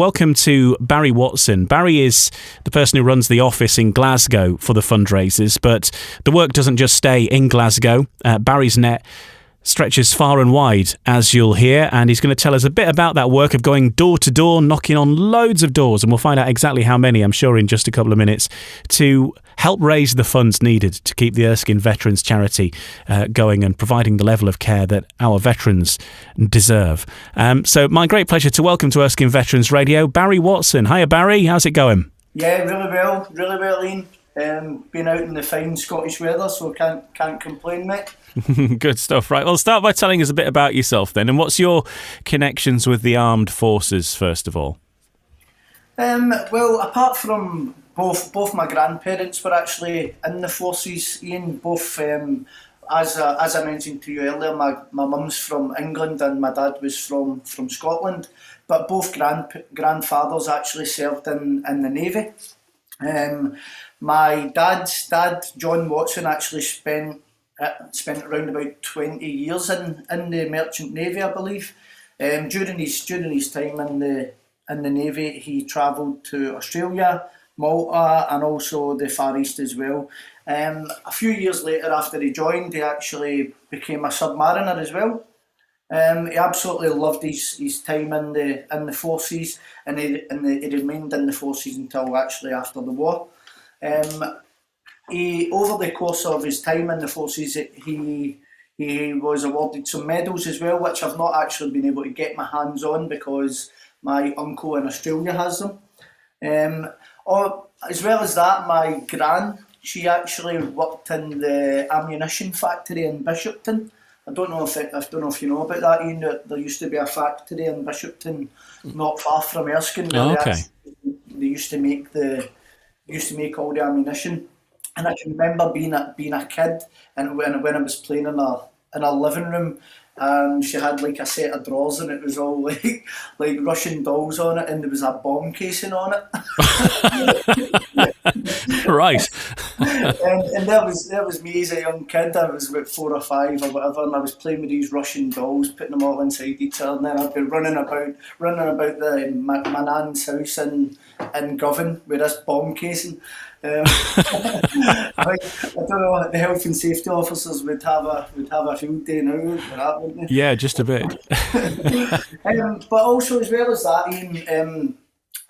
welcome to Barry Watson. Barry is the person who runs the office in Glasgow for the fundraisers, but the work doesn't just stay in Glasgow. Barry's net stretches far and wide, as you'll hear, and he's going to tell us a bit about that work of going door to door, knocking on loads of doors, and we'll find out exactly how many, I'm sure, in just a couple of minutes, to help raise the funds needed to keep the Erskine Veterans charity going and providing the level of care that our veterans deserve. So my great pleasure to welcome to Erskine Veterans Radio, Barry Watson. Hiya, Barry. How's it going? Yeah, really well, Ian. Been out in the fine Scottish weather, so can't complain, mate. Good stuff. Right, well, start by telling us a bit about yourself then, and what's your connections with the armed forces, first of all? Well, apart from both my grandparents were actually in the forces, Ian, both, as I mentioned to you earlier, my mum's from England and my dad was from Scotland, but both grandfathers actually served in the Navy. My dad's dad, John Watson, actually spent around about 20 years in the Merchant Navy, I believe. During his time in the Navy, he travelled to Australia, Malta, and also the Far East as well. A few years later, after he joined, he actually became a submariner as well. He absolutely loved his time in the forces, and he remained in the forces until actually after the war. He, over the course of his time in the forces, he was awarded some medals as well, which I've not actually been able to get my hands on because my uncle in Australia has them. As well as that, my gran, she actually worked in the ammunition factory in Bishopton. I don't know if you know about that, Ian. There used to be a factory in Bishopton, not far from Erskine. They used to make all the ammunition. And I can remember being a kid, and when I was playing in our living room, she had like a set of drawers, and it was all like Russian dolls on it, and there was a bomb casing on it. Right. and there was me as a young kid. I was about 4 or 5 or whatever, and I was playing with these Russian dolls, putting them all inside each other, and then I'd be running about my nan's house in Govan with this bomb casing. I don't know. The health and safety officers would have a field day now for that, wouldn't they? Yeah, just a bit. But also, as well as that, Ian,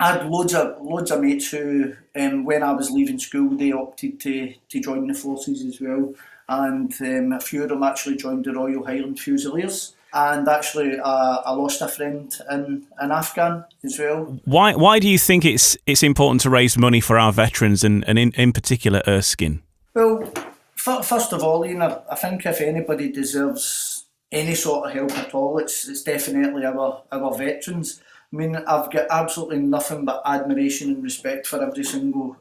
I had loads of mates who, when I was leaving school, they opted to join the forces as well, and a few of them actually joined the Royal Highland Fusiliers. And actually, I lost a friend in Afghan as well. Why do you think it's important to raise money for our veterans and in particular Erskine? Well, first of all, Ian, I think if anybody deserves any sort of help at all, it's definitely our veterans. I mean, I've got absolutely nothing but admiration and respect for every single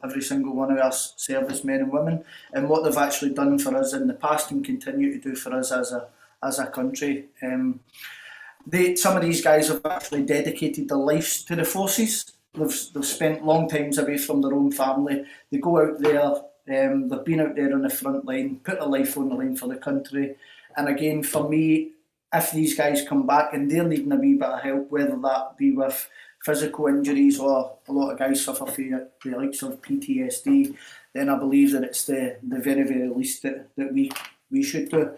one of our servicemen and women and what they've actually done for us in the past and continue to do for us as a country. Some of these guys have actually dedicated their lives to the forces. They've spent long times away from their own family. They go out there, they've been out there on the front line, put their life on the line for the country. And again, for me, if these guys come back and they're needing a wee bit of help, whether that be with physical injuries or a lot of guys suffer from the likes of PTSD, then I believe that it's the very, very least that we should do.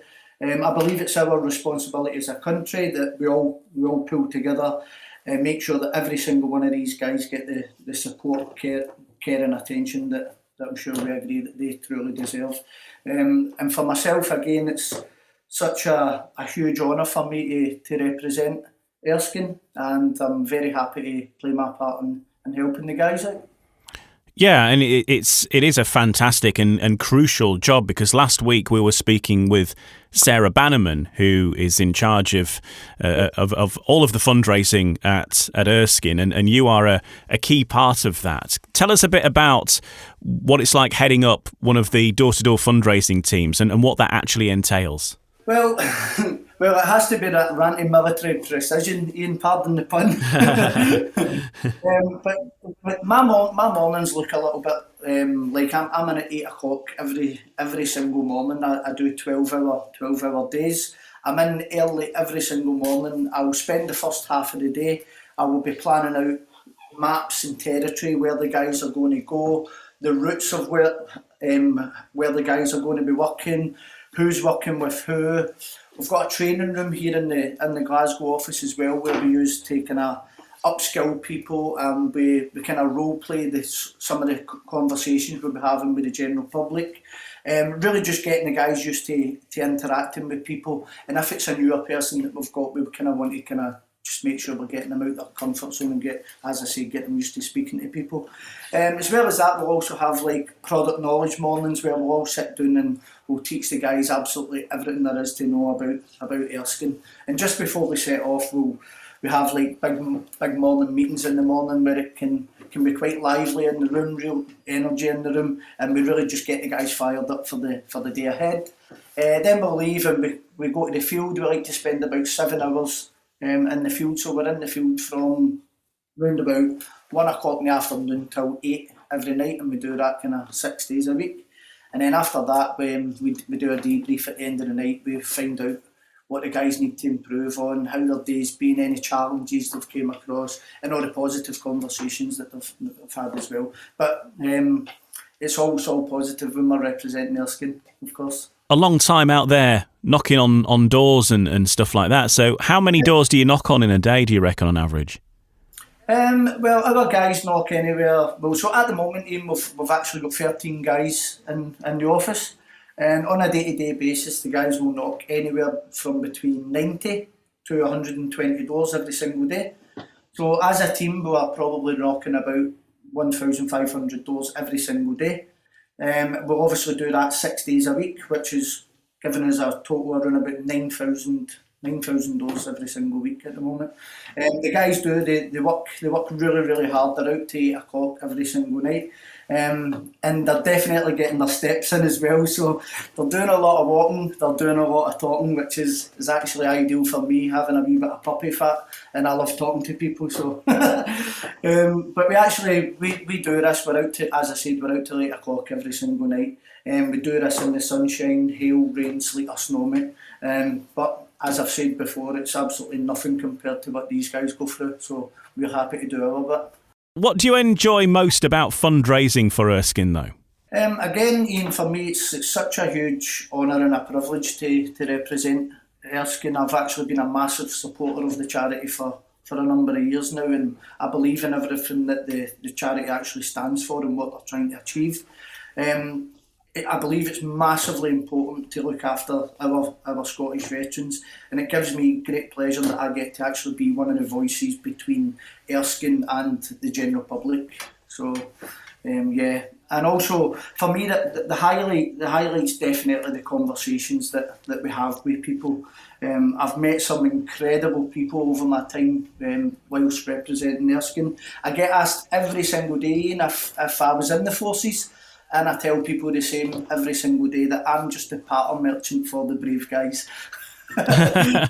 I believe it's our responsibility as a country that we all pull together and make sure that every single one of these guys get the support, care and attention that I'm sure we agree that they truly deserve. And for myself, again, it's such a huge honour for me to represent Erskine, and I'm very happy to play my part in helping the guys out. Yeah, and it is a fantastic and crucial job, because last week we were speaking with Sarah Bannerman, who is in charge of all of the fundraising at Erskine, and you are a key part of that. Tell us a bit about what it's like heading up one of the door-to-door fundraising teams and what that actually entails. Well, it has to be that ranty military precision, Ian, pardon the pun. But my mornings look a little bit like I'm in at 8 o'clock every single morning. I do 12-hour days. I'm in early every single morning. I will spend the first half of the day. I will be planning out maps and territory where the guys are going to go, the routes of where the guys are going to be working, who's working with who. We've got a training room here in the Glasgow office as well, where we use to kind of upskill people, and we kind of role play some of the conversations we'll be having with the general public. Really just getting the guys used to interacting with people, and if it's a newer person that we've got, we kind of want to kind of just make sure we're getting them out their comfort zone and get them used to speaking to people. As well as that, we'll also have like product knowledge mornings where we'll all sit down and we'll teach the guys absolutely everything there is to know about Erskine. And just before we set off, we have like big morning meetings in the morning where it can be quite lively in the room, real energy in the room, and we really just get the guys fired up for the day ahead. Then we'll leave and we go to the field. We like to spend about 7 hours in the field, so we're in the field from round about 1 o'clock in the afternoon till 8 every night, and we do that kind of 6 days a week. And then after that, we do a debrief at the end of the night. We find out what the guys need to improve on, how their day's been, any challenges they've came across, and all the positive conversations that they've had as well. But it's all positive when we're representing Erskine, of course. A long time out there knocking on doors and stuff like that. So how many doors do you knock on in a day, do you reckon, on average? Well, our guys knock anywhere. Well, so at the moment, Ian, we've actually got 13 guys in the office. And on a day-to-day basis, the guys will knock anywhere from between 90 to 120 doors every single day. So as a team, we are probably knocking about 1,500 doors every single day. We'll obviously do that 6 days a week, which is giving us a total around about 9,000 doors every single week at the moment. The guys they work really, really hard. They're out to 8 o'clock every single night. And they're definitely getting their steps in as well. So they're doing a lot of walking, they're doing a lot of talking, which is actually ideal for me, having a wee bit of puppy fat, and I love talking to people. So, but we do this. We're out to, as I said, we're out till 8 o'clock every single night. We do this in the sunshine, hail, rain, sleet or snow, mate. But as I've said before, it's absolutely nothing compared to what these guys go through. So we're happy to do our bit. What do you enjoy most about fundraising for Erskine, though? Again, Ian, for me, it's such a huge honour and a privilege to represent Erskine. I've actually been a massive supporter of the charity for a number of years now, and I believe in everything that the charity actually stands for and what they're trying to achieve. I believe it's massively important to look after our Scottish veterans, and it gives me great pleasure that I get to actually be one of the voices between Erskine and the general public. So, yeah. And also, for me, the highlight's definitely the conversations that we have with people. I've met some incredible people over my time whilst representing Erskine. I get asked every single day, Ian, if I was in the forces. And I tell people the same every single day, that I'm just a pattern merchant for the brave guys. But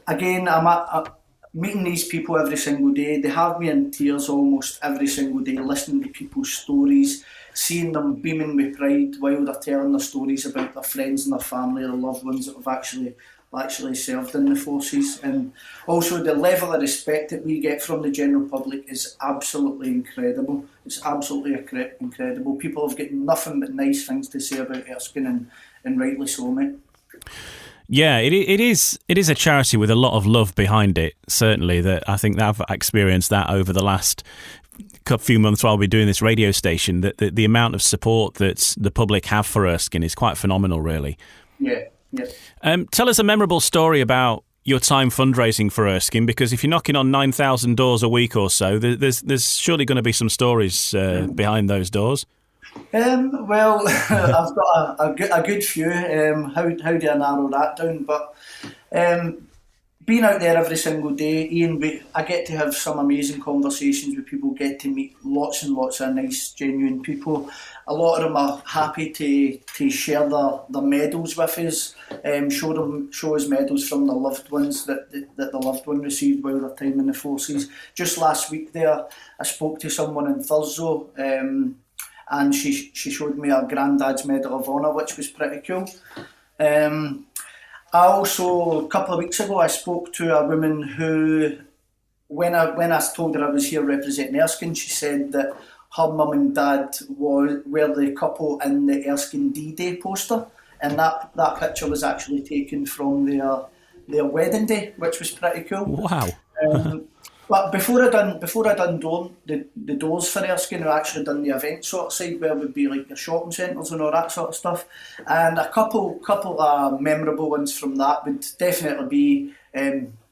again, I'm meeting these people every single day. They have me in tears almost every single day, listening to people's stories, seeing them beaming with pride while they're telling their stories about their friends and their family, their loved ones that have actually served in the forces. And also the level of respect that we get from the general public is absolutely incredible. It's absolutely incredible. People have got nothing but nice things to say about Erskine, and rightly so, mate. Yeah, it is a charity with a lot of love behind it, certainly. That I think that I've experienced that over the last few months while we're doing this radio station, that the amount of support that the public have for Erskine is quite phenomenal, really. Yeah. Tell us a memorable story about your time fundraising for Erskine, because if you're knocking on 9,000 doors a week or so, there's surely going to be some stories behind those doors. Well, I've got a good few. How do I narrow that down? But being out there every single day, Ian, I get to have some amazing conversations with people, get to meet lots and lots of nice, genuine people. A lot of them are happy to share their medals with us, show us medals from their loved ones that the loved one received while their time in the forces. Just last week there, I spoke to someone in Thurso, and she showed me her granddad's Medal of Honour, which was pretty cool. I also, a couple of weeks ago, I spoke to a woman who when I told her I was here representing Erskine, she said that her mum and dad were the couple in the Erskine D-Day poster, and that picture was actually taken from their wedding day, which was pretty cool. Wow. But before I done the doors for Erskine, I actually done the event sort of side, where it would be like your shopping centres and all that sort of stuff. And a couple of memorable ones from that would definitely be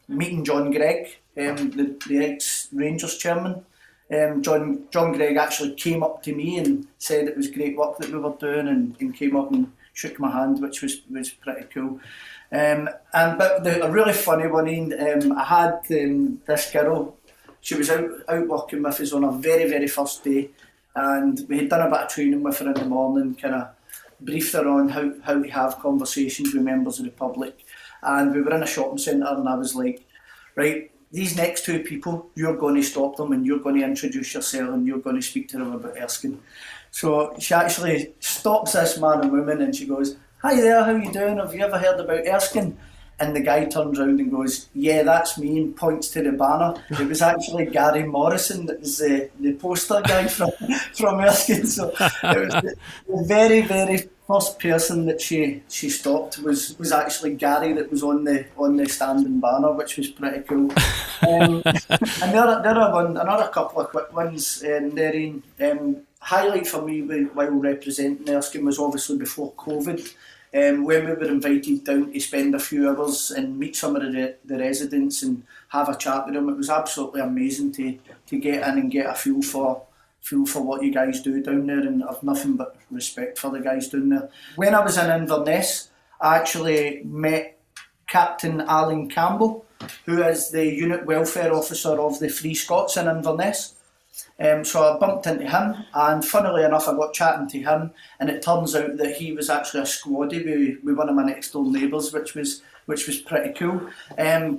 meeting John Gregg, the ex-Rangers chairman. John Gregg actually came up to me and said it was great work that we were doing, and came up and shook my hand, which was pretty cool. But a really funny one, Ian, I had this girl. She was out working with us on our very, very first day, and we had done a bit of training with her in the morning, kind of briefed her on how to have conversations with members of the public. And we were in a shopping centre, and I was like, right, these next two people, you're going to stop them, and you're going to introduce yourself, and you're going to speak to them about Erskine. So she actually stops this man and woman, and she goes, "Hi there, how you doing? Have you ever heard about Erskine?" And the guy turns around and goes, "Yeah, that's me," and points to the banner. It was actually Gary Morrison that was the poster guy from Erskine. So it was the very, very first person that she stopped was actually Gary, that was on the standing banner, which was pretty cool. And another couple of quick ones there. Highlight for me while representing Erskine was obviously before COVID. When we were invited down to spend a few hours and meet some of the residents and have a chat with them, it was absolutely amazing to get in and get a feel for what you guys do down there, and I've nothing but respect for the guys down there. When I was in Inverness, I actually met Captain Alan Campbell, who is the Unit Welfare Officer of the Free Scots in Inverness. So I bumped into him, and funnily enough I got chatting to him, and it turns out that he was actually a squaddy with one of my next door neighbours, which was pretty cool.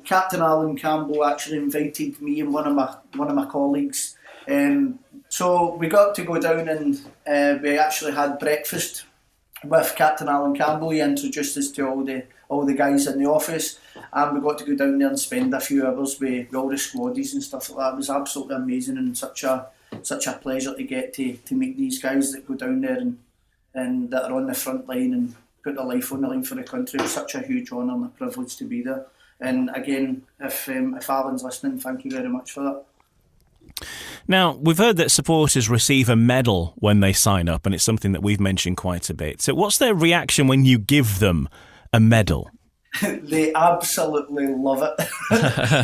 Captain Alan Campbell actually invited me and one of my colleagues, so we got to go down, and we actually had breakfast with Captain Alan Campbell. He introduced us to all the guys in the office, and we got to go down there and spend a few hours with all the squaddies and stuff like that. It was absolutely amazing, and such a pleasure to get to meet these guys that go down there and that are on the front line and put their life on the line for the country. It was such a huge honour and a privilege to be there. And again, if Alan's listening, thank you very much for that. Now, we've heard that supporters receive a medal when they sign up, and it's something that we've mentioned quite a bit. So what's their reaction when you give them a medal? They absolutely love it.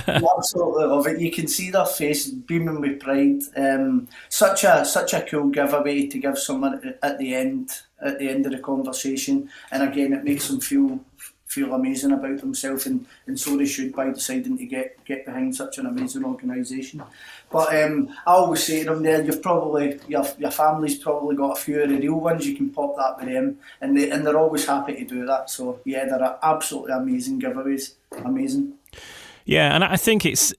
They absolutely love it. You can see their face beaming with pride. Such a cool giveaway to give someone at the end of the conversation, and again, it makes them feel amazing about themselves, and so they should, by deciding to get behind such an amazing organisation. But I always say to them, there, your family's probably got a few of the real ones. You can pop that with them, and they're always happy to do that. So yeah, they're absolutely amazing giveaways. Amazing. Yeah, and I think it's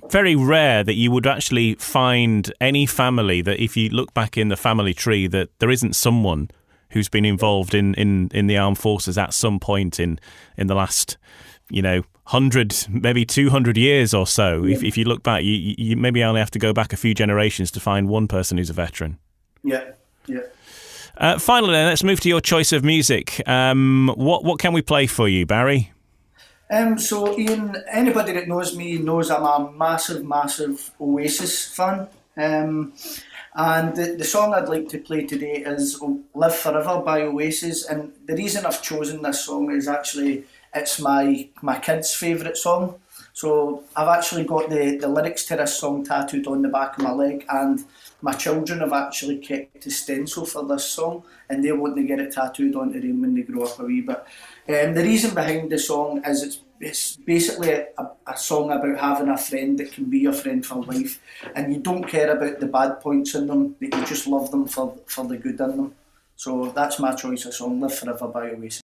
very rare that you would actually find any family that, if you look back in the family tree, that there isn't someone who's been involved in the armed forces at some point in the last, 100, maybe 200 years or so. Yeah. If you look back, you maybe only have to go back a few generations to find one person who's a veteran. Yeah. Finally, then, let's move to your choice of music. What can we play for you, Barry? So Ian, anybody that knows me knows I'm a massive Oasis fan. And the song I'd like to play today is Live Forever by Oasis, and the reason I've chosen this song is actually it's my kids' favourite song. So I've actually got the lyrics to this song tattooed on the back of my leg, and my children have actually kept a stencil for this song, and they want to get it tattooed onto them when they grow up a wee bit. The reason behind the song is it's basically a song about having a friend that can be your friend for life, and you don't care about the bad points in them, but you just love them for the good in them. So that's my choice of song, Live Forever by Oasis.